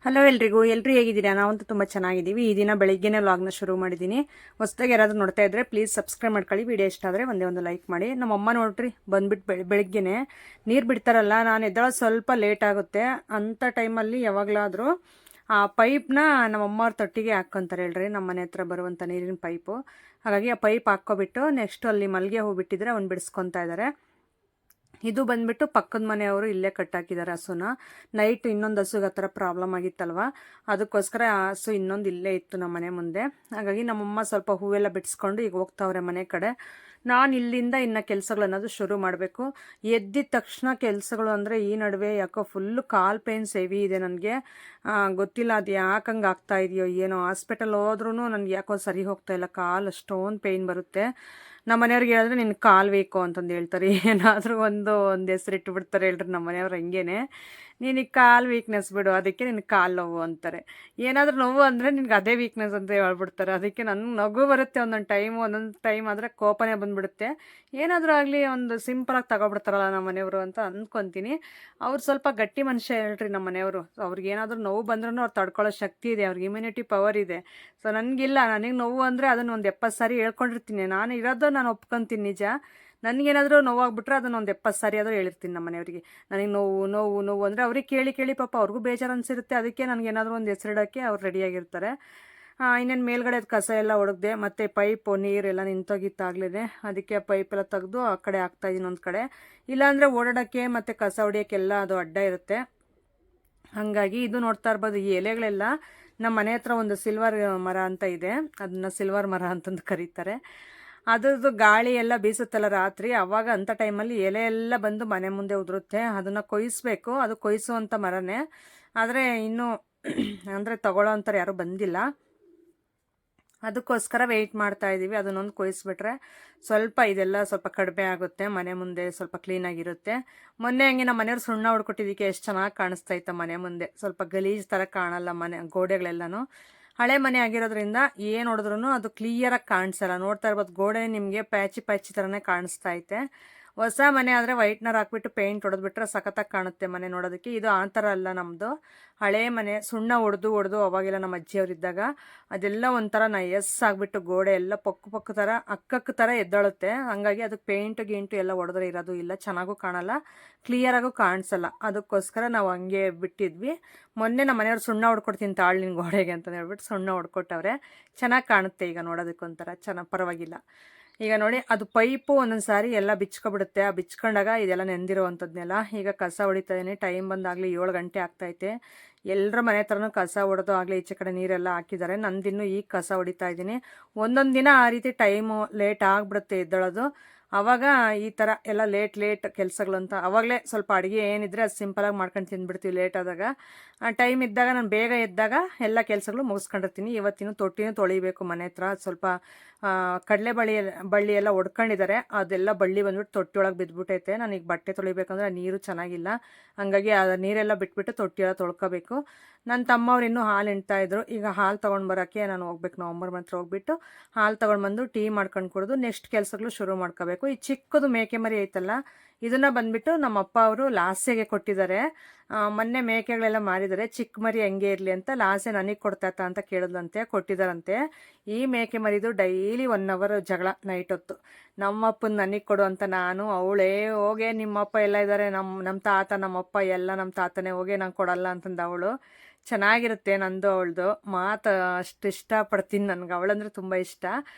Hello ಎಲ್ರಿಗೂ ಹೇಗಿದ್ದೀರಾ? ನಾವಂತೂ ತುಂಬ ಚೆನ್ನಾಗಿದ್ದೀವಿ. ಈ ದಿನ ಬೆಳಿಗ್ಗೆನೇ ವ್ಲಾಗ್ನ ಶುರು ಮಾಡಿದ್ದೀನಿ. ಹೊಸದಾಗಿ ಯಾರಾದರೂ ನೋಡ್ತಾ ಇದ್ದರೆ ಪ್ಲೀಸ್ ಸಬ್ಸ್ಕ್ರೈಬ್ ಮಾಡ್ಕೊಳ್ಳಿ. ವಿಡಿಯೋ ಇಷ್ಟ ಆದರೆ ಒಂದು ಲೈಕ್ ಮಾಡಿ. ನಮ್ಮಮ್ಮ ನೋಡ್ರಿ ಬಂದುಬಿಟ್ಟು ಬೆಳಿಗ್ಗೆನೇ ನೀರು ಬಿಡ್ತಾರಲ್ಲ, ನಾನು ಎದ್ದೇಳೋದು ಸ್ವಲ್ಪ ಲೇಟ್ ಆಗುತ್ತೆ. ಅಂಥ ಟೈಮಲ್ಲಿ ಯಾವಾಗಲಾದರೂ ಆ ಪೈಪ್ನ ನಮ್ಮಮ್ಮವ್ರ ತೊಟ್ಟಿಗೆ ಹಾಕ್ಕೊಂತಾರೆ ಹೇಳ್ರಿ, ನಮ್ಮ ಮನೆ ಹತ್ರ ಬರುವಂಥ ನೀರಿನ ಪೈಪು. ಹಾಗಾಗಿ ಆ ಪೈಪ್ ಹಾಕ್ಕೊಬಿಟ್ಟು ನೆಕ್ಸ್ಟ್ ಅಲ್ಲಿ ಮಲ್ಲಿಗೆ ಹೂ ಬಿಟ್ಟಿದ್ರೆ ಅವ್ನು ಬಿಡಿಸ್ಕೊತಾ ಇದ್ದಾರೆ. ಇದು ಬಂದ್ಬಿಟ್ಟು ಪಕ್ಕದ ಮನೆಯವರು ಇಲ್ಲೇ ಕಟ್ಟಾಕಿದ್ದಾರೆ ಹಸುನ. ನೈಟ್ ಇನ್ನೊಂದು ಹಸುಗೆ ಆ ಥರ ಪ್ರಾಬ್ಲಮ್ ಆಗಿತ್ತಲ್ವ, ಅದಕ್ಕೋಸ್ಕರ ಆ ಹಸು ಇನ್ನೊಂದು ಇಲ್ಲೇ ಇತ್ತು ನಮ್ಮ ಮನೆ ಮುಂದೆ. ಹಾಗಾಗಿ ನಮ್ಮಮ್ಮ ಸ್ವಲ್ಪ ಹೂವೆಲ್ಲ ಬಿಡಿಸ್ಕೊಂಡು ಈಗ ಹೋಗ್ತಾವ್ರೆ ಮನೆ ಕಡೆ. ನಾನು ಇಲ್ಲಿಂದ ಇನ್ನು ಕೆಲಸಗಳು ಅನ್ನೋದು ಶುರು ಮಾಡಬೇಕು. ಎದ್ದಿದ ತಕ್ಷಣ ಕೆಲಸಗಳು ಅಂದರೆ ಈ ನಡುವೆ ಯಾಕೋ ಫುಲ್ಲು ಕಾಲು ಪೇನ್ಸ್ ಹೆವಿ ಇದೆ ನನಗೆ. ಗೊತ್ತಿಲ್ಲ ಅದು ಯಾಕೆ ಹಂಗೆ ಆಗ್ತಾ ಇದೆಯೋ ಏನೋ. ಹಾಸ್ಪಿಟಲ್ ಹೋದ್ರೂ ನನಗೆ ಯಾಕೋ ಸರಿ ಹೋಗ್ತಾ ಇಲ್ಲ, ಕಾಲು ಅಷ್ಟೊಂದು ಪೇಯ್ನ್ ಬರುತ್ತೆ. ನಮ್ಮ ಮನೆಯವ್ರಿಗೆ ಹೇಳಿದ್ರೆ ನಿನ್ನ ಕಾಲು ಬೇಕು ಅಂತಂದು ಹೇಳ್ತಾರೆ. ಏನಾದರೂ ಒಂದು ಹೆಸರಿಟ್ಟು ಬಿಡ್ತಾರೆ ಹೇಳ್ರಿ ನಮ್ಮ ಮನೆಯವ್ರು. ಹಂಗೇನೆ ನಿನಗೆ ಕಾಲು ವೀಕ್ನೆಸ್ ಬಿಡು, ಅದಕ್ಕೆ ನಿನ್ನ ಕಾಲು ನೋವು ಅಂತಾರೆ. ಏನಾದರೂ ನೋವು ಅಂದರೆ ನಿನ್ಗೆ ಅದೇ ವೀಕ್ನೆಸ್ ಅಂತ ಹೇಳ್ಬಿಡ್ತಾರೆ. ಅದಕ್ಕೆ ನನಗೆ ನಗು ಬರುತ್ತೆ ಒಂದೊಂದು ಟೈಮ್ ಆದರೆ ಕೋಪನೇ ಬಂದುಬಿಡುತ್ತೆ. ಏನಾದರೂ ಆಗಲಿ ಒಂದು ಸಿಂಪಲಾಗಿ ತಗೊಬಿಡ್ತಾರಲ್ಲ ನಮ್ಮ ಮನೆಯವರು ಅಂತ ಅಂದ್ಕೊತೀನಿ. ಅವ್ರು ಸ್ವಲ್ಪ ಗಟ್ಟಿ ಮನುಷ್ಯ ಹೇಳ್ರಿ ನಮ್ಮ ಮನೆಯವರು. ಅವ್ರಿಗೆ ಏನಾದರೂ ನೋವು ಬಂದ್ರೂ ಅವ್ರು ತಡ್ಕೊಳ್ಳೋ ಶಕ್ತಿ ಇದೆ, ಅವ್ರಿಗೆ ಇಮ್ಯುನಿಟಿ ಪವರ್ ಇದೆ. ಸೊ ನನಗಿಲ್ಲ. ನನಗೆ ನೋವು ಅಂದರೆ ಅದನ್ನು ಒಂದು 70 ಸಾರಿ ಹೇಳ್ಕೊಂಡಿರ್ತೀನಿ. ನಾನು ಒಪ್ಕೊತೀನಿ ನಿಜ. ನನಗೇನಾದರೂ ನೋವಾಗ್ಬಿಟ್ರೆ ಅದನ್ನು ಒಂದು 70 ಸಾರಿ ಆದರೂ ಹೇಳಿರ್ತೀನಿ ನಮ್ಮ ಮನೆಯವರಿಗೆ. ನನಗೆ ನೋವು ನೋವು ನೋವು ಅಂದರೆ ಅವ್ರಿಗೆ ಕೇಳಿ ಕೇಳಿ ಪಾಪ ಅವ್ರಿಗೂ ಬೇಜಾರು ಅನಿಸಿರುತ್ತೆ. ಅದಕ್ಕೆ ನನಗೇನಾದರೂ ಒಂದು ಹೆಸರಿಡೋಕ್ಕೆ ಅವ್ರು ರೆಡಿಯಾಗಿರ್ತಾರೆ. ಇನ್ನೇನು ಮೇಲ್ಗಡೆ ಕಸ ಎಲ್ಲ ಒಡಗ್ದೆ, ಮತ್ತು ಪೈಪು ನೀರೆಲ್ಲ ನಿಂತೋಗಿತ್ತಾಗಲಿದೆ. ಅದಕ್ಕೆ ಪೈಪೆಲ್ಲ ತೆಗೆದು ಆ ಕಡೆ ಹಾಕ್ತಾಯಿದ್ದೀನಿ ಒಂದು ಕಡೆ. ಇಲ್ಲಾಂದರೆ ಓಡಾಡೋಕ್ಕೆ ಮತ್ತು ಕಸ ಹೊಡಿಯೋಕ್ಕೆಲ್ಲ ಅದು ಅಡ್ಡ ಇರುತ್ತೆ. ಹಾಗಾಗಿ ಇದು ನೋಡ್ತಾ ಇರ್ಬೋದು, ಈ ಎಲೆಗಳೆಲ್ಲ ನಮ್ಮ ಮನೆ ಹತ್ರ ಒಂದು ಸಿಲ್ವರ್ ಮರ ಅಂತ ಇದೆ, ಅದನ್ನು ಸಿಲ್ವರ್ ಮರ ಅಂತಂದು ಕರೀತಾರೆ. ಅದ್ರದ್ದು ಗಾಳಿ ಎಲ್ಲ ಬೀಸುತ್ತಲ್ಲ ರಾತ್ರಿ, ಆವಾಗ ಅಂಥ ಟೈಮಲ್ಲಿ ಎಲೆ ಎಲ್ಲ ಬಂದು ಮನೆ ಮುಂದೆ ಉದುರುತ್ತೆ. ಅದನ್ನು ಕೊಯ್ಯಿಸ್ಬೇಕು. ಅದು ಕೊಯ್ಸುವಂಥ ಮರನೇ, ಆದರೆ ಇನ್ನೂ ಅಂದರೆ ತಗೊಳ್ಳೋ ಅಂತಾರೆ ಯಾರೂ ಬಂದಿಲ್ಲ. ಅದಕ್ಕೋಸ್ಕರ ವೆಯ್ಟ್ ಮಾಡ್ತಾ ಇದ್ದೀವಿ. ಅದನ್ನೊಂದು ಕೊಯ್ಸ್ಬಿಟ್ರೆ ಇದೆಲ್ಲ ಸ್ವಲ್ಪ ಕಡಿಮೆ ಆಗುತ್ತೆ, ಮನೆ ಮುಂದೆ ಸ್ವಲ್ಪ ಕ್ಲೀನಾಗಿರುತ್ತೆ. ಮೊನ್ನೆ ಹಂಗೆ ನಮ್ಮ ಮನೆಯವ್ರು ಸುಣ್ಣ ಹೊಡ್ಕೊಟ್ಟಿದ್ದಕ್ಕೆ ಎಷ್ಟು ಚೆನ್ನಾಗಿ ಕಾಣಿಸ್ತಾ ಇತ್ತು ಮನೆ ಮುಂದೆ. ಸ್ವಲ್ಪ ಗಲೀಜು ಥರ ಕಾಣಲ್ಲ ಮನೆ ಗೋಡೆಗಳೆಲ್ಲನೂ. ಹಳೆ ಮನೆ ಆಗಿರೋದ್ರಿಂದ ಏನು ಹೊಡೆದ್ರೂ ಅದು ಕ್ಲಿಯರಾಗಿ ಕಾಣಿಸಲ್ಲ. ನೋಡ್ತಾ ಇರ್ಬೋದು, ಗೋಡೆ ನಿಮಗೆ ಪ್ಯಾಚಿ ಥರನೇ ಕಾಣಿಸ್ತಾ ಐತೆ. ಹೊಸ ಮನೆ ಆದರೆ ವೈಟ್ನರ್ ಹಾಕ್ಬಿಟ್ಟು ಪೇಂಟ್ ಹೊಡೆದ್ಬಿಟ್ರೆ ಸಖತ್ತಾಗಿ ಕಾಣುತ್ತೆ ಮನೆ ನೋಡೋದಕ್ಕೆ. ಇದು ಆ ಥರ ಅಲ್ಲ ನಮ್ಮದು. ಹಳೆ ಮನೆ ಸುಣ್ಣ ಹೊಡೆದು ಅವಾಗೆಲ್ಲ ನಮ್ಮ ಅಜ್ಜಿಯವರಿದ್ದಾಗ ಅದೆಲ್ಲ ಒಂಥರ ಆಗಿಬಿಟ್ಟು ಗೋಡೆ ಎಲ್ಲ ಪೊಕ್ಕು ಥರ ಅಕ್ಕಕ್ಕೆ ಥರ ಎದ್ದಳುತ್ತೆ. ಹಾಗಾಗಿ ಅದಕ್ಕೆ ಗೀಂಟು ಎಲ್ಲ ಹೊಡೆದ್ರೆ ಇರೋದು ಇಲ್ಲ, ಚೆನ್ನಾಗೂ ಕಾಣಲ್ಲ, ಕ್ಲಿಯರಾಗೂ ಕಾಣಿಸಲ್ಲ. ಅದಕ್ಕೋಸ್ಕರ ನಾವು ಹಂಗೆ ಬಿಟ್ಟಿದ್ವಿ. ಮೊನ್ನೆ ನಮ್ಮ ಮನೆಯವ್ರು ಸುಣ್ಣ ಹೊಡ್ಕೊಡ್ತೀನಿ ತಾಳು ನಿನ್ನ ಗೋಡೆಗೆ ಅಂತ ಹೇಳ್ಬಿಟ್ಟು ಸುಣ್ಣ ಹೊಡ್ಕೊಟ್ಟವ್ರೆ. ಚೆನ್ನಾಗಿ ಕಾಣುತ್ತೆ ಈಗ ನೋಡೋದಕ್ಕೊಂಥರ ಚೆನ್ನಾಗಿ, ಪರವಾಗಿಲ್ಲ. ಈಗ ನೋಡಿ, ಅದು ಪೈಪು ಒಂದೊಂದು ಸಾರಿ ಎಲ್ಲ ಬಿಚ್ಕೊಬಿಡುತ್ತೆ. ಆ ಬಿಚ್ಕೊಂಡಾಗ ಇದೆಲ್ಲ ನೆಂದಿರೋವಂಥದ್ನೆಲ್ಲ. ಈಗ ಕಸ ಹೊಡಿತಾ ಇದ್ದೀನಿ. ಟೈಮ್ ಬಂದಾಗಲಿ 7 ಗಂಟೆ ಆಗ್ತೈತೆ. ಎಲ್ಲರ ಮನೆ ಹತ್ರನೂ ಕಸ ಹೊಡೆದು ಆಗಲಿ ಈಚೆ ಕಡೆ ನೀರೆಲ್ಲ ಹಾಕಿದ್ದಾರೆ. ನಂದಿನ್ನೂ ಈಗ ಕಸ ಹೊಡಿತಾ ಇದ್ದೀನಿ. ಒಂದೊಂದು ದಿನ ಆ ರೀತಿ ಟೈಮು ಲೇಟ್ ಆಗಿಬಿಡುತ್ತೆ ಎದ್ದೇಳೋದು. ಆವಾಗ ಈ ಥರ ಎಲ್ಲ ಲೇಟ್ ಕೆಲಸಗಳು ಅಂತ. ಆವಾಗಲೇ ಸ್ವಲ್ಪ ಅಡುಗೆ ಏನಿದ್ರೆ ಅದು ಸಿಂಪಲಾಗಿ ಮಾಡ್ಕೊಂಡು ತಿಂದ್ಬಿಡ್ತೀವಿ ಲೇಟ್ ಆದಾಗ. ಟೈಮ್ ಇದ್ದಾಗ ನಾನು ಬೇಗ ಎದ್ದಾಗ ಎಲ್ಲ ಕೆಲಸಗಳು ಮುಗಿಸ್ಕೊಂಡಿರ್ತೀನಿ. ಇವತ್ತಿನ ತೊಟ್ಟಿನೂ ತೊಳಿಬೇಕು ಮನೆ ಹತ್ರ. ಸ್ವಲ್ಪ ಕಡಲೆ ಬಳ್ಳಿ ಎಲ್ಲ ಒಡ್ಕೊಂಡಿದ್ದಾರೆ. ಅದೆಲ್ಲ ಬಳ್ಳಿ ಬಂದ್ಬಿಟ್ಟು ತೊಟ್ಟಿಯೊಳಗೆ ಬಿದ್ದುಬಿಟ್ಟೈತೆ. ನನಗೆ ಬಟ್ಟೆ ತೊಳಿಬೇಕಂದ್ರೆ ನೀರು ಚೆನ್ನಾಗಿಲ್ಲ. ಹಾಗಾಗಿ ಆ ನೀರೆಲ್ಲ ಬಿಟ್ಬಿಟ್ಟು ತೊಟ್ಟಿಯೊಳಗೆ ತೊಳ್ಕೊಬೇಕು. ನನ್ನ ತಮ್ಮವ್ರು ಇನ್ನೂ ಹಾಲು ಹಿಂಡ್ತಾಯಿದ್ರು. ಈಗ ಹಾಲು ತೊಗೊಂಡು ಬರೋಕ್ಕೆ ನಾನು ಹೋಗ್ಬೇಕು. ನವಂಬರ್ ಮಾತ್ರ ಹೋಗ್ಬಿಟ್ಟು ಹಾಲು ತೊಗೊಂಡು ಬಂದು ಟೀ ಮಾಡ್ಕೊಂಡು ಕುಡಿದು ನೆಕ್ಸ್ಟ್ ಕೆಲಸಗಳು ಶುರು ಮಾಡ್ಕೋಬೇಕು. ಈ ಚಿಕ್ಕದು ಮೇಕೆ ಮರಿ ಐತಲ್ಲ, ಇದನ್ನು ಬಂದುಬಿಟ್ಟು ನಮ್ಮ ಅಪ್ಪ ಅವರು ಲಾಸೆಗೆ ಕೊಟ್ಟಿದ್ದಾರೆ. ಮೊನ್ನೆ ಮೇಕೆಗಳೆಲ್ಲ ಮಾರಿದ್ದಾರೆ. ಚಿಕ್ಕ ಮರಿ ಹೆಂಗೆ ಇರಲಿ ಅಂತ ಲಾಸೆ ನನಗೆ ಕೊಡ್ತಾತ ಅಂತ ಕೇಳಿದ್ರಂತೆ, ಕೊಟ್ಟಿದ್ದಾರಂತೆ. ಈ ಮೇಕೆ ಮರಿದು ಡೈಲಿ 1 ಅವರ್ ಜಗಳ ನೈಟ್ ಹೊತ್ತು. ನಮ್ಮಪ್ಪನ ನನಗೆ ಕೊಡು ಅಂತ ನಾನು, ಅವಳೇ ಹೋಗೆ ನಿಮ್ಮಪ್ಪ ಎಲ್ಲ ಇದ್ದಾರೆ, ನಮ್ಮ ತಾತ ನಮ್ಮಪ್ಪ ಎಲ್ಲ ನಮ್ಮ ತಾತನೇ, ಹೋಗಿ ನಂಗೆ ಕೊಡಲ್ಲ ಅಂತಂದು ಅವಳು. ಚೆನ್ನಾಗಿರುತ್ತೆ ನಂದು ಅವಳದು ಮಾತು. ಅಷ್ಟು ಇಷ್ಟಪಡ್ತೀನಿ, ನನಗೆ ಅವಳಂದ್ರೆ ತುಂಬ ಇಷ್ಟ.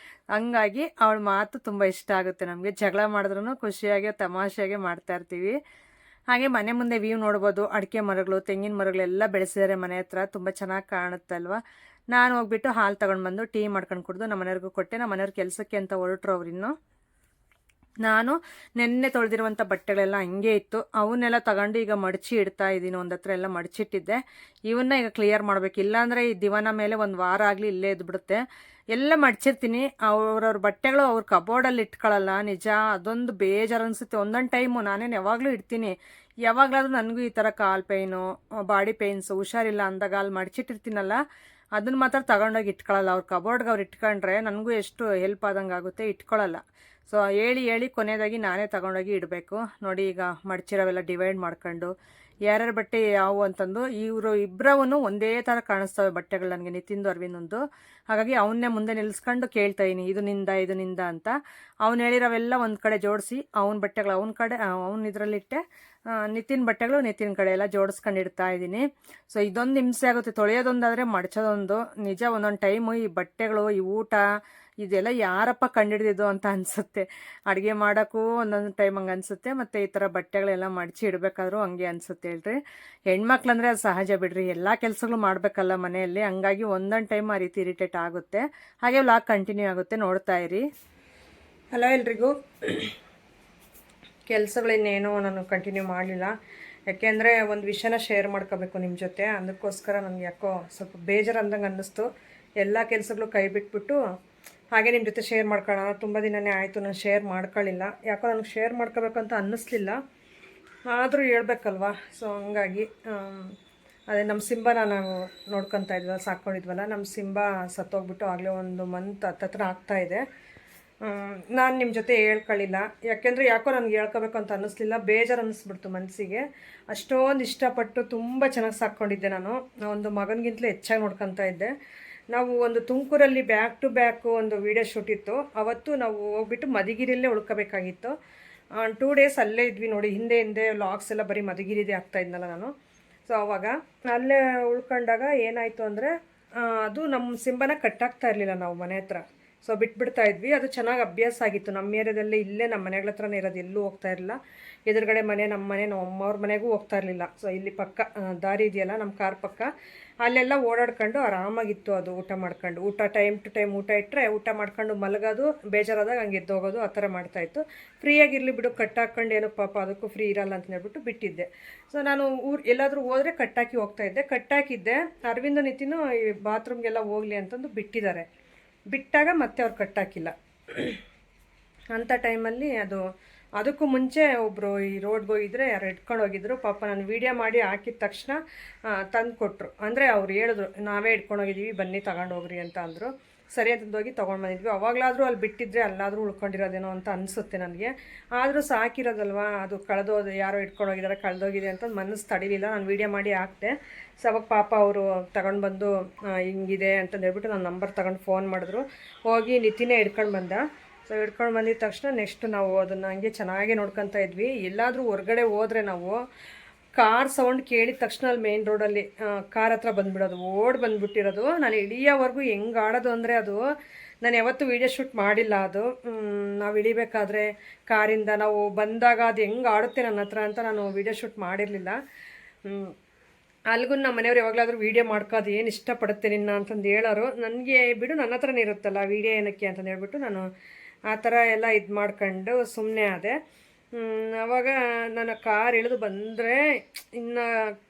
ಹಂಗಾಗಿ ಅವಳ ಮಾತು ತುಂಬ ಇಷ್ಟ ಆಗುತ್ತೆ ನಮಗೆ. ಜಗಳ ಮಾಡಿದ್ರೂ ಖುಷಿಯಾಗಿ ತಮಾಷೆಯಾಗಿ ಮಾಡ್ತಾಯಿರ್ತೀವಿ. ಹಾಗೆ ಮನೆ ಮುಂದೆ ವ್ಯೂ ನೋಡ್ಬೋದು. ಅಡಿಕೆ ಮರಗಳು, ತೆಂಗಿನ ಮರಗಳೆಲ್ಲ ಬೆಳೆಸಿದ್ದಾರೆ ಮನೆ ಹತ್ರ. ತುಂಬ ಚೆನ್ನಾಗಿ ಕಾಣುತ್ತಲ್ವ. ನಾನು ಹೋಗ್ಬಿಟ್ಟು ಹಾಲು ತೊಗೊಂಡು ಬಂದು ಟೀ ಮಾಡ್ಕೊಂಡು ಕುಡಿದು ನಮ್ಮ ಮನೆಯವ್ರಿಗೂ ಕೊಟ್ಟೆ. ನಮ್ಮ ಮನೆಯವ್ರ ಕೆಲಸಕ್ಕೆ ಅಂತ ಹೊರಟ್ರು ಅವ್ರಿನ್ನೂ. ನಾನು ನೆನ್ನೆ ತೊಳೆದಿರುವಂಥ ಬಟ್ಟೆಗಳೆಲ್ಲ ಹಂಗೆ ಇತ್ತು. ಅವನ್ನೆಲ್ಲ ತಗೊಂಡು ಈಗ ಮಡಚಿ ಇಡ್ತಾ ಇದ್ದೀನಿ. ಒಂದು ಹತ್ರ ಎಲ್ಲ ಮಡಚಿಟ್ಟಿದ್ದೆ. ಇವನ್ನ ಈಗ ಕ್ಲಿಯರ್ ಮಾಡಬೇಕು. ಇಲ್ಲಾಂದರೆ ಈ ದಿವಾನ ಮೇಲೆ 1 ವಾರ ಆಗಲಿ ಇಲ್ಲೇ ಇದ್ಬಿಡುತ್ತೆ. ಎಲ್ಲ ಮಡಚಿರ್ತೀನಿ. ಅವ್ರವ್ರ ಬಟ್ಟೆಗಳು ಅವ್ರ ಕಬೋರ್ಡಲ್ಲಿ ಇಟ್ಕೊಳ್ಳಲ್ಲ. ನಿಜ, ಅದೊಂದು ಬೇಜಾರು ಅನಿಸುತ್ತೆ. ಒಂದೊಂದು ಟೈಮು ನಾನೇನು ಯಾವಾಗಲೂ ಇಡ್ತೀನಿ. ಯಾವಾಗಲಾದ್ರೂ ನನಗೂ ಈ ಥರ ಕಾಲು ಪೇಯ್ನು, ಬಾಡಿ ಪೇಯ್ನ್ಸು, ಹುಷಾರಿಲ್ಲ ಅಂದಾಗ ಅಲ್ಲಿ ಮಡಚಿಟ್ಟಿರ್ತೀನಲ್ಲ, ಅದನ್ನು ಮಾತ್ರ ತಗೊಂಡೋಗಿ ಇಟ್ಕೊಳ್ಳಲ್ಲ. ಅವ್ರ ಕಬೋರ್ಡ್ಗೆ ಅವ್ರು ಇಟ್ಕೊಂಡ್ರೆ ನನಗೂ ಎಷ್ಟು ಹೆಲ್ಪ್ ಆದಂಗೆ ಆಗುತ್ತೆ. ಇಟ್ಕೊಳ್ಳಲ್ಲ. ಸೊ ಹೇಳಿ ಕೊನೆಯದಾಗಿ ನಾನೇ ತಗೊಂಡೋಗಿ ಇಡಬೇಕು. ನೋಡಿ, ಈಗ ಮಡಚಿರೋವೆಲ್ಲ ಡಿವೈಡ್ ಮಾಡ್ಕೊಂಡು ಯಾರ್ಯಾರ ಬಟ್ಟೆ ಯಾವುವು ಅಂತಂದು ಇವರು ಇಬ್ಬರವೂ ಒಂದೇ ಥರ ಕಾಣಿಸ್ತವೆ ಬಟ್ಟೆಗಳು ನನಗೆ, ನಿತಿನ್ದು ಅರವಿಂದಂದು. ಹಾಗಾಗಿ ಅವನ್ನೇ ಮುಂದೆ ನಿಲ್ಲಿಸ್ಕೊಂಡು ಕೇಳ್ತಾ ಇದೀನಿ, ಇದು ನಿಂದ ಅಂತ. ಅವ್ನು ಹೇಳಿರೋವೆಲ್ಲ ಒಂದು ಕಡೆ ಜೋಡಿಸಿ ಅವನ ಬಟ್ಟೆಗಳು ಅವನ ಕಡೆ ಅವ್ನ ಇದರಲ್ಲಿಟ್ಟೆ, ನಿತಿನ್ ಬಟ್ಟೆಗಳು ನಿತಿನ್ ಕಡೆ ಎಲ್ಲ ಜೋಡಿಸ್ಕೊಂಡು ಇಡ್ತಾ ಇದ್ದೀನಿ. ಸೊ ಇದೊಂದು ಹಿಂಸೆ ಆಗುತ್ತೆ, ತೊಳೆಯೋದೊಂದಾದರೆ ಮಡಚೋದೊಂದು. ನಿಜ ಒಂದೊಂದು ಟೈಮು ಈ ಬಟ್ಟೆಗಳು, ಈ ಊಟ ಇದೆಲ್ಲ ಯಾರಪ್ಪ ಕಂಡಿಡ್ದಿದ್ದು ಅಂತ ಅನಿಸುತ್ತೆ. ಅಡುಗೆ ಮಾಡೋಕ್ಕೂ ಒಂದೊಂದು ಟೈಮ್ ಹಂಗೆ ಅನಿಸುತ್ತೆ, ಮತ್ತು ಈ ಥರ ಬಟ್ಟೆಗಳೆಲ್ಲ ಮಡಚಿ ಇಡಬೇಕಾದ್ರೂ ಹಂಗೆ ಅನಿಸುತ್ತೆ ಹೇಳ್ರಿ. ಹೆಣ್ಮಕ್ಳಂದರೆ ಅದು ಸಹಜ ಬಿಡ್ರಿ, ಎಲ್ಲ ಕೆಲಸಗಳು ಮಾಡಬೇಕಲ್ಲ ಮನೆಯಲ್ಲಿ, ಹಂಗಾಗಿ ಒಂದೊಂದು ಟೈಮ್ ಆ ರೀತಿ ಇರಿಟೇಟ್ ಆಗುತ್ತೆ. ಹಾಗೆ ವ್ಲಾಗ್ ಕಂಟಿನ್ಯೂ ಆಗುತ್ತೆ, ನೋಡ್ತಾ ಇರಿ. ಹಲೋ ಎಲ್ರಿಗೂ. ಕೆಲಸಗಳಿನ್ನೇನೋ ನಾನು ಕಂಟಿನ್ಯೂ ಮಾಡಲಿಲ್ಲ, ಯಾಕೆಂದರೆ ಒಂದು ವಿಷಯನ ಶೇರ್ ಮಾಡ್ಕೋಬೇಕು ನಿಮ್ಮ ಜೊತೆ. ಅದಕ್ಕೋಸ್ಕರ ನನಗೆ ಯಾಕೋ ಸ್ವಲ್ಪ ಬೇಜಾರು ಅಂದಂಗೆ ಅನ್ನಿಸ್ತು. ಎಲ್ಲ ಕೆಲಸಗಳು ಕೈ ಬಿಟ್ಬಿಟ್ಟು ಹಾಗೆ ನಿಮ್ಮ ಜೊತೆ ಶೇರ್ ಮಾಡ್ಕೊಳ್ಳೋಣ. ತುಂಬ ದಿನವೇ ಆಯಿತು ನಾನು ಶೇರ್ ಮಾಡ್ಕೊಳ್ಳಿಲ್ಲ, ಯಾಕೋ ನನಗೆ ಶೇರ್ ಮಾಡ್ಕೋಬೇಕಂತ ಅನ್ನಿಸ್ಲಿಲ್ಲ, ಆದರೂ ಹೇಳ್ಬೇಕಲ್ವ. ಸೊ ಹಂಗಾಗಿ ಅದೇ ನಮ್ಮ ಸಿಂಬನ ನಾವು ನೋಡ್ಕೊತಾ ಇದ್ವಲ್ಲ, ಸಾಕ್ಕೊಂಡಿದ್ವಲ್ಲ, ನಮ್ಮ ಸಿಂಬ ಸತ್ತೋಗ್ಬಿಟ್ಟು ಆಗಲೇ ಒಂದು ಮಂತ್ ಹತ್ತತ್ರ ಆಗ್ತಾಯಿದೆ. ನಾನು ನಿಮ್ಮ ಜೊತೆ ಹೇಳ್ಕೊಳ್ಳಿಲ್ಲ, ಯಾಕೆಂದರೆ ಯಾಕೋ ನನಗೆ ಹೇಳ್ಕೋಬೇಕು ಅಂತ ಅನ್ನಿಸ್ಲಿಲ್ಲ, ಬೇಜಾರು ಅನ್ನಿಸ್ಬಿಡ್ತು ಮನಸ್ಸಿಗೆ. ಅಷ್ಟೊಂದು ಇಷ್ಟಪಟ್ಟು ತುಂಬ ಚೆನ್ನಾಗಿ ಸಾಕ್ಕೊಂಡಿದ್ದೆ ನಾನು, ಒಂದು ಮಗನಿಗಿಂತಲೂ ಹೆಚ್ಚಾಗಿ ನೋಡ್ಕೊತಾ ಇದ್ದೆ. ನಾವು ಒಂದು ತುಮಕೂರಲ್ಲಿ ಬ್ಯಾಕ್ ಟು ಬ್ಯಾಕು ಒಂದು ವೀಡಿಯೋ ಶೂಟ್ ಇತ್ತು, ಅವತ್ತು ನಾವು ಹೋಗ್ಬಿಟ್ಟು ಮಧುಗಿರಿಯಲ್ಲೇ ಉಳ್ಕೋಬೇಕಾಗಿತ್ತು. 2 days ಅಲ್ಲೇ ಇದ್ವಿ ನೋಡಿ. ಹಿಂದೆ ವ್ಲಾಗ್ಸ್ ಎಲ್ಲ ಬರೀ ಮಧುಗಿರಿದೇ ಆಗ್ತಾಯಿದ್ನಲ್ಲ ನಾನು. ಸೊ ಆವಾಗ ಅಲ್ಲೇ ಉಳ್ಕೊಂಡಾಗ ಏನಾಯಿತು ಅಂದರೆ, ಅದು ನಮ್ಮ ಸಿಂಬನ ಕಟ್ಟಾಗ್ತಾ ಇರಲಿಲ್ಲ ನಾವು ಮನೆ ಹತ್ರ. ಸೊ ಬಿಟ್ಬಿಡ್ತಾ ಇದ್ವಿ. ಅದು ಚೆನ್ನಾಗಿ ಅಭ್ಯಾಸ ಆಗಿತ್ತು. ನಮ್ಮ ಏರಿಯಾದಲ್ಲಿ ಇಲ್ಲೇ ನಮ್ಮ ಮನೆಗಳ ಹತ್ರನೇ ಇರೋದು, ಎಲ್ಲೂ ಹೋಗ್ತಾ ಇರಲಿಲ್ಲ. ಎದುರುಗಡೆ ಮನೆ ನಮ್ಮ ಮನೆ, ನಮ್ಮ ಅಮ್ಮವ್ರ ಮನೆಗೂ ಹೋಗ್ತಾ ಇರಲಿಲ್ಲ. ಸೊ ಇಲ್ಲಿ ಪಕ್ಕ ದಾರಿ ಇದೆಯಲ್ಲ ನಮ್ಮ ಕಾರ್ ಪಕ್ಕ, ಅಲ್ಲೆಲ್ಲ ಓಡಾಡ್ಕೊಂಡು ಆರಾಮಾಗಿತ್ತು ಅದು. ಊಟ ಮಾಡ್ಕೊಂಡು, ಟೈಮ್ ಟು ಟೈಮ್ ಊಟ ಇಟ್ಟರೆ ಊಟ ಮಾಡ್ಕೊಂಡು ಮಲಗೋದು, ಬೇಜಾರಾದಾಗ ಹಂಗೆ ಎದ್ದೋಗೋದು, ಆ ಥರ ಮಾಡ್ತಾಯಿತ್ತು. ಫ್ರೀಯಾಗಿರಲಿ ಬಿಡು, ಕಟ್ಟಾಕೊಂಡು ಏನೋ ಪಾಪ ಅದಕ್ಕೂ ಫ್ರೀ ಇರಲ್ಲ ಅಂತ ಹೇಳ್ಬಿಟ್ಟು ಬಿಟ್ಟಿದ್ದೆ. ಸೊ ನಾನು ಎಲ್ಲಾದರೂ ಹೋದರೆ ಕಟ್ಟಾಕಿ ಹೋಗ್ತಾಯಿದ್ದೆ. ಕಟ್ಟಾಕಿದ್ದೆ, ಅರವಿಂದ ನಿತಿನು ಈ ಬಾತ್ರೂಮ್ಗೆಲ್ಲ ಹೋಗಲಿ ಅಂತಂದು ಬಿಟ್ಟಿದ್ದಾರೆ. ಬಿಟ್ಟಾಗ ಮತ್ತೆ ಅವ್ರು ಕಟ್ಟಾಕಿಲ್ಲ. ಅಂಥ ಟೈಮಲ್ಲಿ ಅದಕ್ಕೂ ಮುಂಚೆ ಒಬ್ಬರು ಈ ರೋಡ್ಗೆ ಹೋಗಿದ್ರೆ ಯಾರು ಇಟ್ಕೊಂಡು ಹೋಗಿದ್ರು, ಪಾಪ ನಾನು ವೀಡಿಯೋ ಮಾಡಿ ಹಾಕಿದ ತಕ್ಷಣ ತಂದು ಕೊಟ್ಟರು. ಅಂದರೆ ಅವ್ರು ಹೇಳಿದ್ರು, ನಾವೇ ಇಟ್ಕೊಂಡು ಹೋಗಿದ್ದೀವಿ ಬನ್ನಿ ತಗೊಂಡು ಹೋಗ್ರಿ ಅಂತ ಅಂದರು. ಸರಿ ಅಂತಂದೋಗಿ ತೊಗೊಂಡು ಬಂದಿದ್ವಿ. ಅವಾಗಲಾದರೂ ಅಲ್ಲಿ ಬಿಟ್ಟಿದ್ರೆ ಅಲ್ಲಾದರೂ ಉಳ್ಕೊಂಡಿರೋದೇನೋ ಅಂತ ಅನಿಸುತ್ತೆ ನನಗೆ. ಆದರೂ ಸಾಕಿರೋದಲ್ವ, ಅದು ಕಳೆದೋದು, ಯಾರೋ ಇಟ್ಕೊಂಡು ಹೋಗಿದ್ದಾರೆ, ಕಳೆದೋಗಿದೆ ಅಂತ ಮನಸ್ಸು ತಡಿಲಿಲ್ಲ. ನಾನು ವೀಡಿಯೋ ಮಾಡಿ ಹಾಕ್ತೆ. ಸೊ ಅವಾಗ ಪಾಪ ಅವರು ತಗೊಂಡು ಬಂದು ಹಿಂಗಿದೆ ಅಂತಂದು ಹೇಳ್ಬಿಟ್ಟು ನನ್ನ ನಂಬರ್ ತಗೊಂಡು ಫೋನ್ ಮಾಡಿದ್ರು. ಹೋಗಿ ನಿತಿನೇ ಹಿಡ್ಕೊಂಡು ಬಂದ. ಸೊ ಹಿಡ್ಕೊಂಡು ಬಂದಿದ್ದ ತಕ್ಷಣ ನೆಕ್ಸ್ಟ್ ನಾವು ಅದನ್ನು ಹಂಗೆ ಚೆನ್ನಾಗಿ ನೋಡ್ಕೊತಾ ಇದ್ವಿ. ಎಲ್ಲಾದರೂ ಹೊರಗಡೆ ಹೋದರೆ ನಾವು ಕಾರ್ ಸೌಂಡ್ ಕೇಳಿದ ತಕ್ಷಣ ಅಲ್ಲಿ ಮೇನ್ ರೋಡಲ್ಲಿ ಕಾರ್ ಹತ್ರ ಬಂದುಬಿಡೋದು, ಬಂದುಬಿಟ್ಟಿರೋದು. ನಾನು ಇಳಿಯೋವರೆಗೂ ಹೆಂಗೆ ಆಡೋದು ಅಂದರೆ, ಅದು ನಾನು ಯಾವತ್ತೂ ವೀಡಿಯೋ ಶೂಟ್ ಮಾಡಿಲ್ಲ. ಅದು ನಾವು ಇಳಿಬೇಕಾದ್ರೆ ಕಾರಿಂದ ನಾವು ಬಂದಾಗ ಅದು ಹೆಂಗೆ ಆಡುತ್ತೆ ನನ್ನ ಹತ್ರ ಅಂತ ನಾನು ವೀಡಿಯೋ ಶೂಟ್ ಮಾಡಿರಲಿಲ್ಲ. ಅಲ್ಲಿಗೂ ನಮ್ಮ ಮನೆಯವ್ರು ಯಾವಾಗಲಾದರೂ ವೀಡಿಯೋ ಮಾಡ್ಕೋದು, ಏನು ಇಷ್ಟಪಡುತ್ತೆ ನಿನ್ನ ಅಂತಂದು ಹೇಳೋರು. ನನಗೆ ಬಿಡು, ನನ್ನ ಹತ್ರನೇ ಇರುತ್ತಲ್ಲ ವೀಡಿಯೋ ಏನಕ್ಕೆ ಅಂತಂದು ಹೇಳ್ಬಿಟ್ಟು ನಾನು ಆ ಥರ ಎಲ್ಲ ಇದು ಮಾಡ್ಕೊಂಡು ಸುಮ್ಮನೆ ಆದೆ. ಆವಾಗ ನಾನು ಕಾರ್ ಇಳಿದು ಬಂದರೆ ಇನ್ನು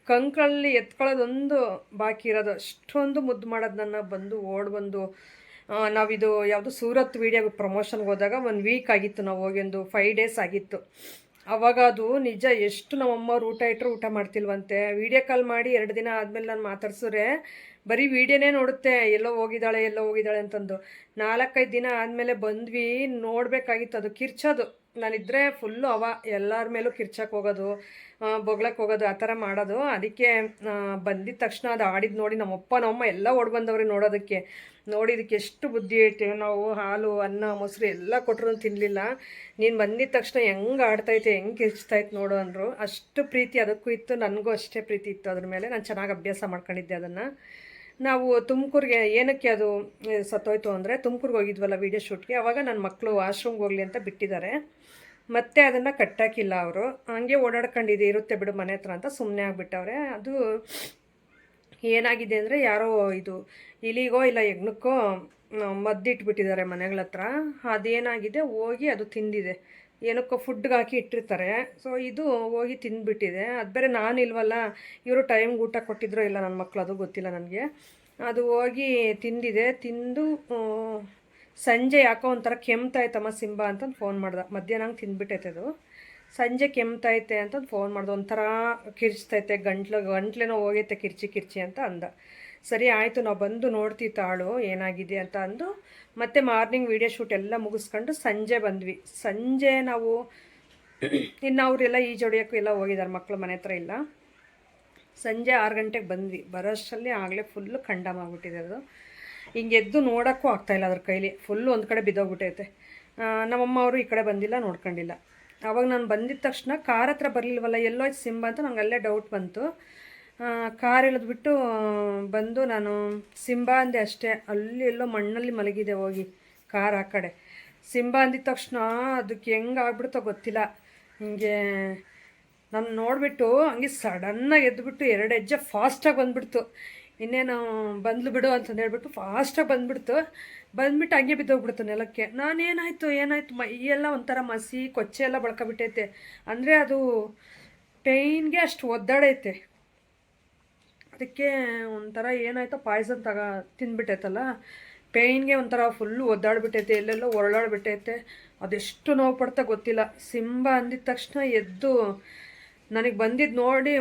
ಕಂಕಳಲ್ಲಿ ಎತ್ಕೊಳ್ಳೋದೊಂದು ಬಾಕಿ ಇರೋದು, ಅಷ್ಟೊಂದು ಮುದ್ದು ಮಾಡೋದು ನನ್ನ. ಬಂದು ನಾವಿದು ಯಾವುದು ಸೂರತ್ ವೀಡಿಯೋ ಪ್ರಮೋಷನ್ಗೆ ಹೋದಾಗ 1 ವೀಕ್ ಆಗಿತ್ತು, ನಾವು ಹೋಗಿ ಒಂದು 5 days ಆಗಿತ್ತು. ಆವಾಗ ಅದು ನಿಜ ಎಷ್ಟು ನಮ್ಮಮ್ಮವ್ರು ಊಟ ಇಟ್ಟರು ಊಟ ಮಾಡ್ತಿಲ್ವಂತೆ. ವೀಡಿಯೋ ಕಾಲ್ ಮಾಡಿ 2 ದಿನ ಆದಮೇಲೆ ನಾನು ಮಾತಾಡ್ಸಿದ್ರೆ ಬರೀ ವೀಡಿಯೋನೇ ನೋಡುತ್ತೆ, ಎಲ್ಲೋ ಹೋಗಿದ್ದಾಳೆ ಅಂತಂದು. 4-5 ದಿನ ಆದಮೇಲೆ ಬಂದ್ವಿ, ನೋಡಬೇಕಾಗಿತ್ತು. ಅದು ಕಿರ್ಚೋದು, ನಾನಿದ್ದರೆ ಫುಲ್ಲು ಎಲ್ಲರ ಮೇಲೂ ಕಿರ್ಚಕ್ಕೆ ಹೋಗೋದು, ಬೊಗ್ಳಕ್ಕೆ ಹೋಗೋದು, ಆ ಥರ ಮಾಡೋದು. ಅದಕ್ಕೆ ಬಂದಿದ್ದ ತಕ್ಷಣ ಅದು ಆಡಿದ್ದು ನೋಡಿ ನಮ್ಮಮ್ಮ ಎಲ್ಲ ಬಂದವ್ರಿ ನೋಡೋದಕ್ಕೆ. ನೋಡಿದಕ್ಕೆ ಎಷ್ಟು ಬುದ್ಧಿ ಹೇಳ್ತೇವೆ ನಾವು. ಹಾಲು, ಅನ್ನ, ಮೊಸರು ಎಲ್ಲ ಕೊಟ್ಟರು ತಿನ್ನಲಿಲ್ಲ. ನೀನು ಬಂದಿದ್ದ ತಕ್ಷಣ ಹೆಂಗೆ ಆಡ್ತೈತೆ, ಹೆಂಗೆ ಕಿರ್ಚ್ತೈತೆ ನೋಡು ಅಂದರು. ಅಷ್ಟು ಪ್ರೀತಿ ಅದಕ್ಕೂ ಇತ್ತು, ನನಗೂ ಅಷ್ಟೇ ಪ್ರೀತಿ ಇತ್ತು ಅದ್ರ ಮೇಲೆ. ನಾನು ಚೆನ್ನಾಗಿ ಅಭ್ಯಾಸ ಮಾಡ್ಕೊಂಡಿದ್ದೆ ಅದನ್ನು. ನಾವು ತುಮಕೂರಿಗೆ ಏನಕ್ಕೆ ಅದು ಸತ್ತೋಯ್ತು ಅಂದರೆ, ತುಮಕೂರಿಗೆ ಹೋಗಿದ್ವಲ್ಲ ವೀಡಿಯೋ ಶೂಟ್ಗೆ, ಆವಾಗ ನನ್ನ ಮಕ್ಕಳು ವಾಶ್ರೂಮ್ಗೆ ಹೋಗಲಿ ಅಂತ ಬಿಟ್ಟಿದ್ದಾರೆ. ಮತ್ತೆ ಅದನ್ನು ಕಟ್ಟಾಕಿಲ್ಲ ಅವರು, ಹಂಗೆ ಓಡಾಡ್ಕೊಂಡಿದೆ, ಇರುತ್ತೆ ಬಿಡು ಮನೆ ಹತ್ರ ಅಂತ ಸುಮ್ಮನೆ ಆಗಿಬಿಟ್ಟವ್ರೆ. ಅದು ಏನಾಗಿದೆ ಅಂದರೆ, ಯಾರೋ ಇದು ಇಲಿಗೋ ಇಲ್ಲ ಹೆಗ್ಣಕ್ಕೋ ಮದ್ದಿಟ್ಬಿಟ್ಟಿದ್ದಾರೆ ಮನೆಗಳ ಹತ್ರ. ಅದೇನಾಗಿದೆ, ಹೋಗಿ ಅದು ತಿಂದಿದೆ. ಏನಕ್ಕೋ ಫುಡ್ಗೆ ಹಾಕಿ ಇಟ್ಟಿರ್ತಾರೆ. ಸೊ ಇದು ಹೋಗಿ ತಿಂದುಬಿಟ್ಟಿದೆ. ಅದು ಬೇರೆ ನಾನು ಇಲ್ವಲ್ಲ, ಇವರು ಟೈಮ್ಗೆ ಊಟ ಕೊಟ್ಟಿದ್ರೋ ಇಲ್ಲ ನನ್ನ ಮಕ್ಕಳು, ಅದು ಗೊತ್ತಿಲ್ಲ ನನಗೆ. ಅದು ಹೋಗಿ ತಿಂದಿದೆ. ತಿಂದು ಸಂಜೆ ಯಾಕೋ ಒಂಥರ ಕೆಮ್ತಾಯ್ತಮ್ಮ ಸಿಂಬ ಅಂತಂದು ಫೋನ್ ಮಾಡ್ದೆ. ಮಧ್ಯಾಹ್ನ ತಿಂದ್ಬಿಟ್ಟೈತೆ ಅದು. ಸಂಜೆ ಕೆಮ್ತೈತೆ ಅಂತಂದು ಫೋನ್ ಮಾಡ್ದೆ. ಒಂಥರ ಕಿರ್ಚ್ತೈತೆ, ಗಂಟ್ಲೇನೋ ಹೋಗೈತೆ ಕಿರ್ಚಿ ಅಂತ ಅಂದ. ಸರಿ ಆಯಿತು, ನಾವು ಬಂದು ನೋಡ್ತೀವಿ ತಾಳು ಏನಾಗಿದೆ ಅಂತ ಅಂದು ಮತ್ತೆ ಮಾರ್ನಿಂಗ್ ವೀಡಿಯೋ ಶೂಟ್ ಎಲ್ಲ ಮುಗಿಸ್ಕೊಂಡು ಸಂಜೆ ಬಂದ್ವಿ. ಸಂಜೆ ನಾವು ಇನ್ನು ಅವರೆಲ್ಲ ಈಜೊಡಿಯೋಕ್ಕೂ ಎಲ್ಲ ಹೋಗಿದ್ದಾರೆ, ಮಕ್ಕಳು ಮನೆ ಹತ್ರ ಇಲ್ಲ. ಸಂಜೆ 6 ಗಂಟೆಗೆ ಬಂದ್ವಿ. ಬರೋಷ್ಟರಲ್ಲಿ ಆಗಲೇ ಫುಲ್ಲು ಖಂಡಮ್ ಆಗ್ಬಿಟ್ಟಿದೆ ಅದು. ಹಿಂಗೆ ಎದ್ದು ನೋಡೋಕ್ಕೂ ಆಗ್ತಾಯಿಲ್ಲ ಅದ್ರ ಕೈಲಿ, ಫುಲ್ಲು ಒಂದು ಕಡೆ ಬಿದ್ದೋಗ್ಬಿಟ್ಟೈತೆ. ನಮ್ಮಮ್ಮ ಅವರು ಈ ಕಡೆ ಬಂದಿಲ್ಲ, ನೋಡ್ಕೊಂಡಿಲ್ಲ. ಆವಾಗ ನಾನು ಬಂದಿದ್ದ ತಕ್ಷಣ ಕಾರ್ ಹತ್ರ ಬರಲಿಲ್ವಲ್ಲ, ಎಲ್ಲೋಯ್ತು ಸಿಂಬಾ ಅಂತ ನಂಗೆ ಅಲ್ಲೇ ಡೌಟ್ ಬಂತು. ಕಾರ್ ಇಳಿದ್ಬಿಟ್ಟು ಬಂದು ನಾನು ಸಿಂಬಾ ಅಂದೆ ಅಷ್ಟೇ. ಅಲ್ಲಿ ಎಲ್ಲೋ ಮಣ್ಣಲ್ಲಿ ಮಲಗಿದೆ ಹೋಗಿ ಕಾರ್ ಆ ಕಡೆ. ಸಿಂಬಾ ಅಂದಿದ ತಕ್ಷಣ ಅದಕ್ಕೆ ಹೆಂಗೆ ಆಗ್ಬಿಡ್ತೋ ಗೊತ್ತಿಲ್ಲ, ಹಿಂಗೆ ನಾನು ನೋಡಿಬಿಟ್ಟು ಹಂಗೆ ಸಡನ್ನಾಗಿ ಎದ್ದುಬಿಟ್ಟು 2 ಹೆಜ್ಜೆ ಫಾಸ್ಟಾಗಿ ಬಂದುಬಿಡ್ತು. ಇನ್ನೇನು ಬಂದ್ಲು ಬಿಡು ಅಂತಂದು ಹೇಳ್ಬಿಟ್ಟು ಫಾಸ್ಟಾಗಿ ಬಂದುಬಿಡ್ತು. ಬಂದುಬಿಟ್ಟು ಹಂಗೆ ಬಿದ್ದೋಗ್ಬಿಡ್ತು ನೆಲಕ್ಕೆ. ಏನಾಯಿತು ಮೈಯೆಲ್ಲ ಒಂಥರ ಮಸಿ ಕೊಚ್ಚೆ ಎಲ್ಲ ಬಳ್ಕೊಬಿಟ್ಟೈತೆ. ಅಂದರೆ ಅದು ಪೇಯ್ನ್ಗೆ ಅಷ್ಟು ಒದ್ದಾಡೈತೆ. ಅದಕ್ಕೆ ಒಂಥರ ಏನಾಯ್ತೋ ಪಾಯ್ಸನ್ ತಿಂದ್ಬಿಟ್ಟೈತಲ್ಲ, ಪೇಯ್ನ್ಗೆ ಒಂಥರ ಫುಲ್ಲು ಒದ್ದಾಡ್ಬಿಟ್ಟೈತೆ, ಎಲ್ಲೆಲ್ಲೋ ಹೊರಳಾಡ್ಬಿಟ್ಟೈತೆ. ಅದೆಷ್ಟು ನೋವು ಪಡ್ತಾ ಗೊತ್ತಿಲ್ಲ. ಸಿಂಬಾ ಅಂದಿದ ತಕ್ಷಣ ಎದ್ದು ನನಗೆ ಬಂದಿದ್ದು ನೋಡಿ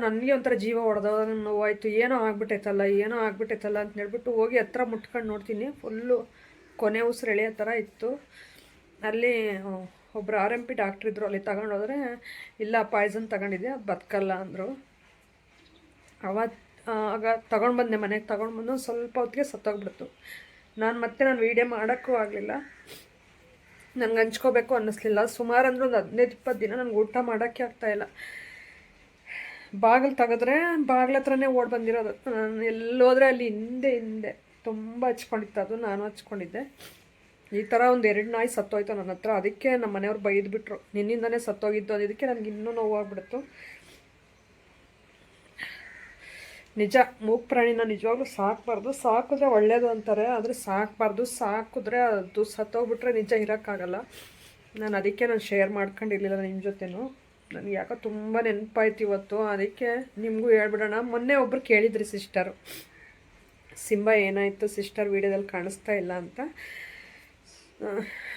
ನನಗೆ ಒಂಥರ ಜೀವ ಹೊಡೆದವಾಗ ನೋವಾಯಿತು. ಏನೋ ಆಗ್ಬಿಟ್ಟೈತಲ್ಲ ಅಂತ ಹೇಳ್ಬಿಟ್ಟು ಹೋಗಿ ಹತ್ರ ಮುಟ್ಕೊಂಡು ನೋಡ್ತೀನಿ, ಫುಲ್ಲು ಕೊನೆ ಉಸಿರು ಎಳೆಯೋ ಥರ ಇತ್ತು. ಅಲ್ಲಿ ಒಬ್ಬರು RMP ಡಾಕ್ಟ್ರ್ ಇದ್ದರು, ಅಲ್ಲಿ ತಗೊಂಡೋದ್ರೆ ಇಲ್ಲ ಪಾಯ್ಸನ್ ತಗೊಂಡಿದ್ದೆ, ಅದು ಬದುಕಲ್ಲ ಅಂದರು. ಆಗ ಮನೆಗೆ ಬಂದು ಸ್ವಲ್ಪ ಹೊತ್ತಿಗೆ ಸತ್ತೋಗ್ಬಿಡ್ತು. ನಾನು ವೀಡಿಯೋ ಮಾಡೋಕ್ಕೂ ಆಗಲಿಲ್ಲ, ನನಗೆ ಹಂಚ್ಕೋಬೇಕು ಅನ್ನಿಸ್ಲಿಲ್ಲ. ಸುಮಾರು ಅಂದ್ರೆ ಒಂದು 15-20 ದಿನ ನನಗೆ ಊಟ ಮಾಡೋಕ್ಕೆ ಆಗ್ತಾಯಿಲ್ಲ. ಬಾಗಿಲು ತೆಗೆದ್ರೆ ಬಾಗಿಲ ಹತ್ರನೇ ಓಡಿ ಬಂದಿರೋದು. ನಾನು ಎಲ್ಲೋದ್ರೆ ಅಲ್ಲಿ ಹಿಂದೆ ತುಂಬ ಹಚ್ಕೊಂಡಿತ್ತು. ಅದು ನಾನು ಹಚ್ಕೊಂಡಿದ್ದೆ. ಈ ಥರ ಒಂದು 2 ನಾಯಿ ಸತ್ತೋಯ್ತು ನನ್ನ ಹತ್ರ. ಅದಕ್ಕೆ ನಮ್ಮ ಮನೆಯವ್ರು ಬೈದ್ಬಿಟ್ರು, ನಿನ್ನಿಂದನೇ ಸತ್ತೋಗಿದ್ದು ಅನ್ನೋದಕ್ಕೆ ನನಗೆ ಇನ್ನೂ ನೋವಾಗ್ಬಿಡ್ತು. ನಿಜ, ಮೂಕ್ ಪ್ರಾಣಿನ ನಿಜವಾಗ್ಲೂ ಸಾಕಬಾರ್ದು. ಸಾಕಿದ್ರೆ ಒಳ್ಳೆಯದು ಅಂತಾರೆ, ಆದರೆ ಸಾಕಬಾರ್ದು. ಸಾಕಿದ್ರೆ ಅದು ಸತ್ತೋಗ್ಬಿಟ್ರೆ ನಿಜ ಇರೋಕ್ಕಾಗಲ್ಲ. ನಾನು ಅದಕ್ಕೆ ಶೇರ್ ಮಾಡ್ಕೊಂಡಿರಲಿಲ್ಲ ನಿಮ್ಮ ಜೊತೆನೂ. ನನಗೆ ಯಾಕೋ ತುಂಬ ನೆನಪಾಯ್ತು ಇವತ್ತು, ಅದಕ್ಕೆ ನಿಮಗೂ ಹೇಳ್ಬಿಡೋಣ. ಮೊನ್ನೆ ಒಬ್ಬರು ಕೇಳಿದ್ರಿ ಸಿಸ್ಟರು, ಸಿಂಬಾ ಏನಾಯಿತು ಸಿಸ್ಟರ್ ವೀಡಿಯೋದಲ್ಲಿ ಕಾಣಿಸ್ತಾ ಇಲ್ಲ ಅಂತ.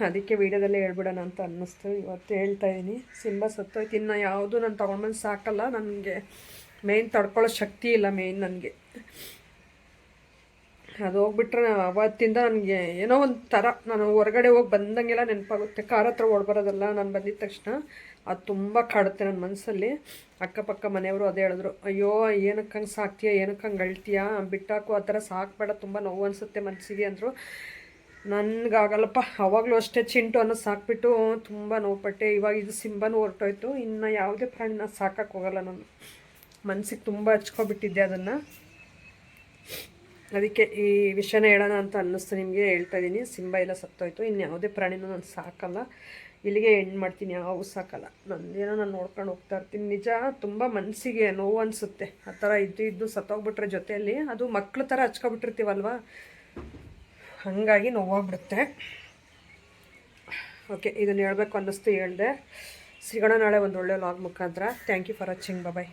ಅದಕ್ಕೆ ವೀಡಿಯೋದಲ್ಲೇ ಹೇಳ್ಬಿಡೋಣ ಅಂತ ಅನ್ನಿಸ್ತು. ಇವತ್ತು ಹೇಳ್ತಾಯಿದ್ದೀನಿ, ಸಿಂಬಾ ಸತ್ತೋಯ್ತು. ಇನ್ನು ಯಾವುದು ನಾನು ತೊಗೊಂಡ್ಬಂದು ಸಾಕಲ್ಲ. ನನಗೆ ಮೇಯ್ನ್ ತಡ್ಕೊಳ್ಳೋ ಶಕ್ತಿ ಇಲ್ಲ. ಮೇಯ್ನ್ ನನಗೆ ಅದು ಹೋಗ್ಬಿಟ್ರೆ ಅವತ್ತಿಂದ ನನಗೆ ಏನೋ ಒಂದು ಥರ, ನಾನು ಹೊರಗಡೆ ಹೋಗಿ ಬಂದಂಗೆಲ್ಲ ನೆನಪಾಗುತ್ತೆ. ಕಾರ್ ಹತ್ರ ಓಡ್ಬರೋದಲ್ಲ, ನಾನು ಬಂದಿದ್ದ ತಕ್ಷಣ ಅದು ತುಂಬ ಕಾಡುತ್ತೆ ನನ್ನ ಮನಸ್ಸಲ್ಲಿ. ಅಕ್ಕಪಕ್ಕ ಮನೆಯವರು ಅದೇ ಹೇಳಿದ್ರು, ಅಯ್ಯೋ ಏನಕ್ಕೆ ಹಂಗೆ ಸಾಕ್ತೀಯ, ಏನಕ್ಕೆ ಹಂಗೆ ಅಳ್ತೀಯ, ಬಿಟ್ಟಾಕು, ಆ ಥರ ಸಾಕಬೇಡ, ತುಂಬ ನೋವು ಅನಿಸುತ್ತೆ ಮನಸ್ಸಿಗೆ ಅಂದರು. ನನಗಾಗಲ್ಲಪ್ಪ. ಅವಾಗಲೂ ಅಷ್ಟೇ ಚಿಂಟು ಅನ್ನೋ ಸಾಕ್ಬಿಟ್ಟು ತುಂಬ ನೋವುಪಟ್ಟೆ. ಇವಾಗ ಇದು ಸಿಂಬಾನು ಹೊರಟೋಯ್ತು. ಇನ್ನು ಯಾವುದೇ ಪ್ರಾಣಿನ ಸಾಕಕ್ಕೆ ಹೋಗಲ್ಲ ನಾನು. ಮನಸ್ಸಿಗೆ ತುಂಬ ಹಚ್ಕೊಬಿಟ್ಟಿದ್ದೆ ಅದನ್ನು. ಅದಕ್ಕೆ ಈ ವಿಷಯನ ಹೇಳೋಣ ಅಂತ ಅನ್ನಿಸ್ತು ನಿಮಗೆ, ಹೇಳ್ತಾಯಿದ್ದೀನಿ. ಸಿಂಬಾ ಎಲ್ಲ ಸತ್ತೋಯ್ತು. ಇನ್ನು ಯಾವುದೇ ಪ್ರಾಣಿನೂ ನಾನು ಸಾಕಲ್ಲ. ಇಲ್ಲಿಗೆ ಎಂಡ್ ಮಾಡ್ತೀನಿ, ಯಾವು ಸಾಕಲ್ಲ. ನಂದೇನೋ ನಾನು ನೋಡ್ಕೊಂಡು ಹೋಗ್ತಾ ಇರ್ತೀನಿ. ನಿಜ ತುಂಬ ಮನಸ್ಸಿಗೆ ನೋವು ಅನಿಸುತ್ತೆ. ಆ ಥರ ಇದ್ದು ಸತ್ತೋಗ್ಬಿಟ್ರೆ ಜೊತೆಯಲ್ಲಿ, ಅದು ಮಕ್ಳ ಥರ ಹಚ್ಕೊಬಿಟ್ಟಿರ್ತೀವಲ್ವ, ಹಾಗಾಗಿ ನೋವಾಗ್ಬಿಡುತ್ತೆ. ಓಕೆ, ಇದನ್ನು ಹೇಳಬೇಕು ಅನ್ನಿಸ್ತು, ಹೇಳಿದೆ. ಸಿಗೋಣ ನಾಳೆ ಒಂದು ಒಳ್ಳೆ ವ್ಲಾಗ್ ಮುಖಾಂತರ. Thank you for watching. Bye.